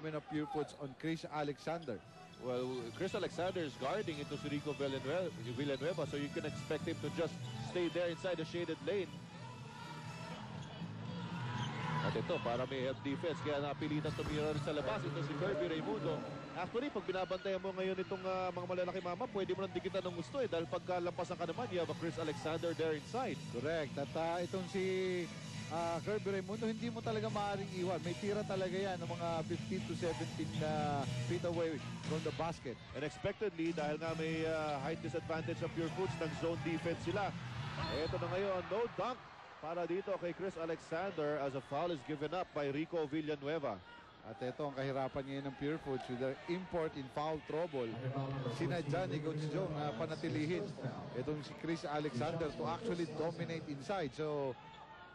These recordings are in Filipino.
of Pure Foods on Chris Alexander. Well, Chris Alexander is guarding into si Rico Villanueva, so you can expect him to just stay there inside the shaded lane. At ito, para may help defense, kaya napilitan tumira rin sa labas. Ito si Kirby Raimundo. Actually, pag binabantayan mo ngayon itong mga malalaki mama, pwede mo nang dikitan ng gusto dahil pagka lampasan ka naman, you have a Chris Alexander there inside. Correct. At itong si Kirby Raimundo, hindi mo talaga maaaring iwan. May tira talaga yan ng mga 15 to 17 feet away from the basket. And expectedly, dahil nga may height disadvantage of Pure Foods, ng zone defense sila. Ito na ngayon, no dunk para dito kay Chris Alexander as a foul is given up by Rico Villanueva. At ito ang kahirapan ngayon ng Pure Foods with their import in foul trouble. Sinadya ni Coach Joe na panatilihin itong si Chris Alexander to actually dominate inside. So,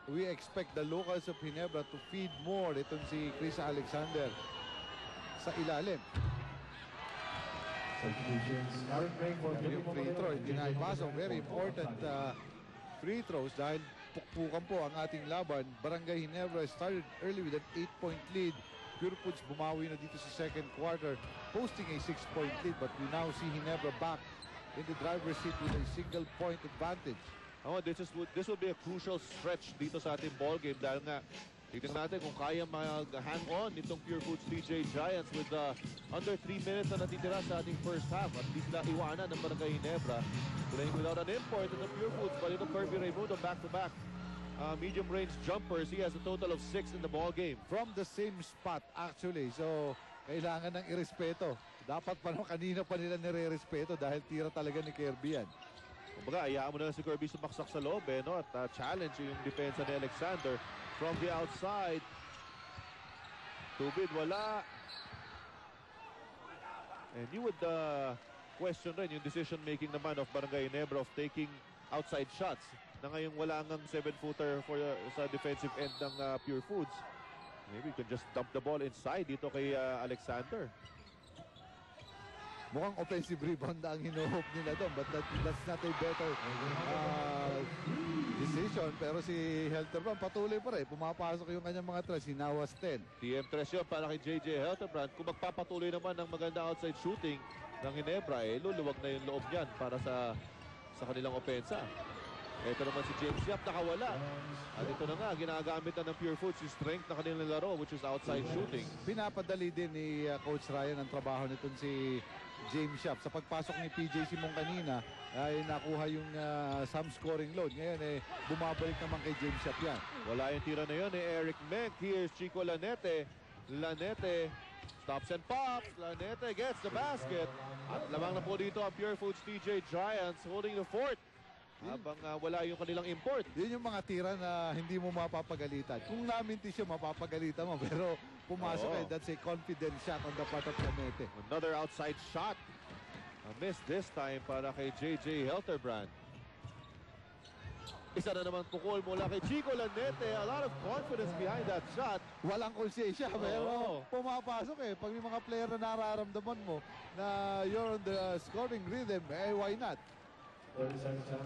we expect the locals of Ginebra to feed more itong si Chris Alexander sa ilalim. Yung free throw, hindi na ipasok. Very important free throws dahil pukpukan po ang ating laban. Barangay Ginebra started early with an 8-point lead. Pure Foods bumawi na dito sa second quarter, posting a 6-point lead, but we now see Ginebra back in the driver's seat with a single-point advantage. Oh, this will be a crucial stretch dito sa ating ball game dahil nga tignan natin kung kaya mag-hang on itong Pure Foods TJ Giants with under 3 minutes na natitira sa ating first half. At least na iwanan ng Barangay Ginebra. Playing without an import in the Pure Foods, but itong Kirby Raimundo back-to-back medium range jumpers. He has a total of 6 in the ball game. From the same spot actually. So, kailangan ng irespeto. Dapat pa naman kanina pa nila nire-respeto dahil tira talaga ni Kirby yan. Kumbaga, ayaan mo na si Kirby sumaksak sa loob no? At challenge yung depensa ni Alexander from the outside. Tubid, wala. And you would question rin yung decision making naman of Barangay Ginebra of taking outside shots na ngayong wala ngang 7-footer for sa defensive end ng Pure Foods. Maybe you can just dump the ball inside dito kay Alexander. Mukhang offensive rebound ang hinuhope nila doon, but that's not a better decision. Pero si Helterbrand patuloy pa rin. Pumapasok yung kanyang mga tres. Hinawas 10. TM3 yun para kay JJ Helterbrand. Kung magpapatuloy naman ng maganda outside shooting ng Ginebra, luluwag na yung loob niyan para sa kanilang opensa. Ito naman si James Yap nakawala. At ito na nga, ginagamit na ng Pure Foods yung strength na kanilang laro, which is outside shooting. Pinapadali din ni Coach Ryan ang trabaho nitong si James Yap. Sa pagpasok ni PJ Simon kanina, ay nakuha yung some scoring load. Ngayon bumabalik naman kay James Yap yan. Wala yung tira na yun ni Eric Menk. Here's Chico Lanete. Lanete stops and pops. Lanete gets the basket. At lamang na po dito ang Pure Foods TJ Giants holding the fort. Habang wala yung kanilang import. Yun yung mga tira na hindi mo mapapagalitan. Kung naminti siya, mapapagalitan mo. Pero pumasok that's a confident shot on the part of Lanete. Another outside shot. A miss this time para kay JJ Helterbrand. Isa na naman pukol mula kay Chico Lanete. A lot of confidence behind that shot. Walang konsensya, pero pumapasok Pag may mga player na nararamdaman mo na you're on the scoring rhythm, why not?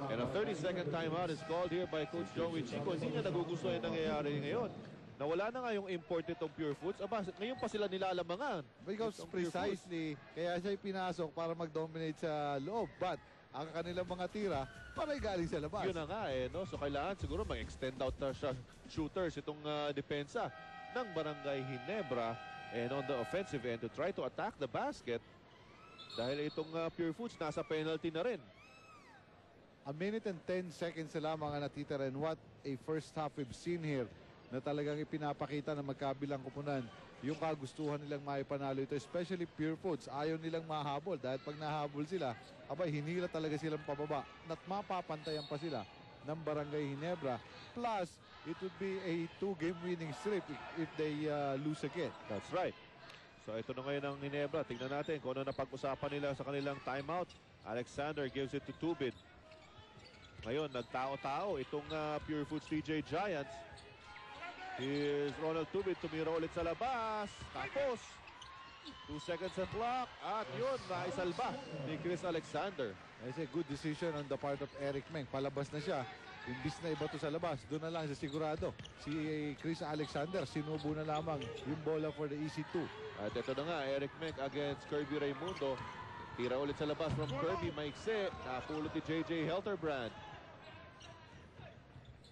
And a 30-second timeout is called here by Coach Joey Chico. Hindi niya nagugustuhan yung nangyayari ngayon. Nawala na nga yung import itong Pure Foods. Ngayon pa sila nilalamangan. Because precisely, kaya siya pinasok para mag-dominate sa loob. But, ang kanilang mga tira, parang galing sa labas. Yun na nga no? So kailangan siguro mag-extend out na siya shooters itong depensa ng Barangay Ginebra. And on the offensive end to try to attack the basket. Dahil itong Pure Foods nasa penalty na rin. A minute and 10 seconds na lamang ang natitira, and what a first half we've seen here na talagang ipinapakita ng magkabilang kupunan yung kagustuhan nilang maipanalo ito, especially Pure Foods. Ayaw nilang mahabol dahil pag nahabol sila, hinila talaga silang pababa at mapapantayan pa sila ng Barangay Ginebra. Plus, it would be a 2-game winning streak if they lose again. That's right. So ito na ngayon ang Ginebra. Tingnan natin kung ano na pag-usapan nila sa kanilang timeout. Alexander gives it to Tubid. Ngayon, nagtao-tao itong Pure Foods TJ Giants. Here's Ronald Tubid, tumira ulit sa labas. Tapos, 2 seconds sa clock. At yun, naisalba ni Chris Alexander. It's a good decision on the part of Eric Meng. Palabas na siya. Imbis na iba to sa labas, doon na lang sa sigurado. Si Chris Alexander, sinubo na lamang yung bola for the EC2. At ito na nga, Eric Mek against Kirby Raimundo. Tira ulit sa labas from Kirby, maikse. Napulot ni JJ Helterbrand.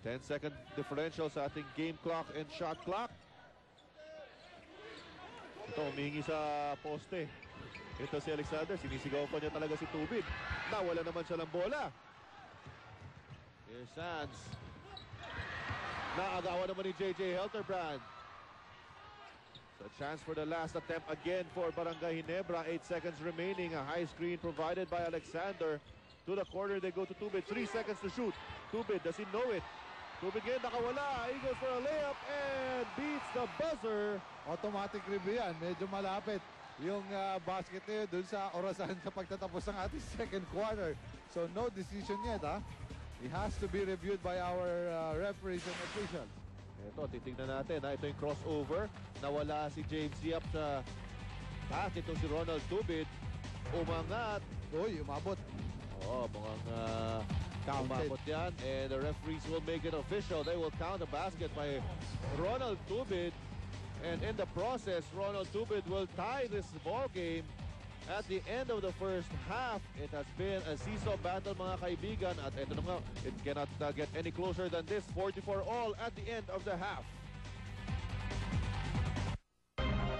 10-second differential sa ating game clock and shot clock. Ito, humihingi sa poste. Ito si Alexander, sinisigaw pa niya talaga si Tubid. Nawala naman siya ng bola. Here's Sands. Naagawa naman ni JJ Helterbrand. So a chance for the last attempt again for Barangay Ginebra. 8 seconds remaining. A high screen provided by Alexander. To the corner they go to Tubid. 3 seconds to shoot. Tubid, does he know it? Tubid ngayon nakawala. He goes for a layup and beats the buzzer. Automatic review yan. Medyo malapit yung basket na yun dun sa orasan sa pagtatapos ng ating second quarter. So no decision yet, ha? It has to be reviewed by our referees and officials. Ito, titignan natin. Ito yung crossover. Nawala si James Yap sa pass. Ito si Ronald Tubid. Umangat. Uy, umabot. Oo, mukhang Counted. umabot yan. And the referees will make it official. They will count the basket by Ronald Tubid. And in the process, Ronald Tubid will tie this ball game. At the end of the first half, it has been a seesaw battle, mga kaibigan. At ito na nga, it cannot get any closer than this. 44 all at the end of the half.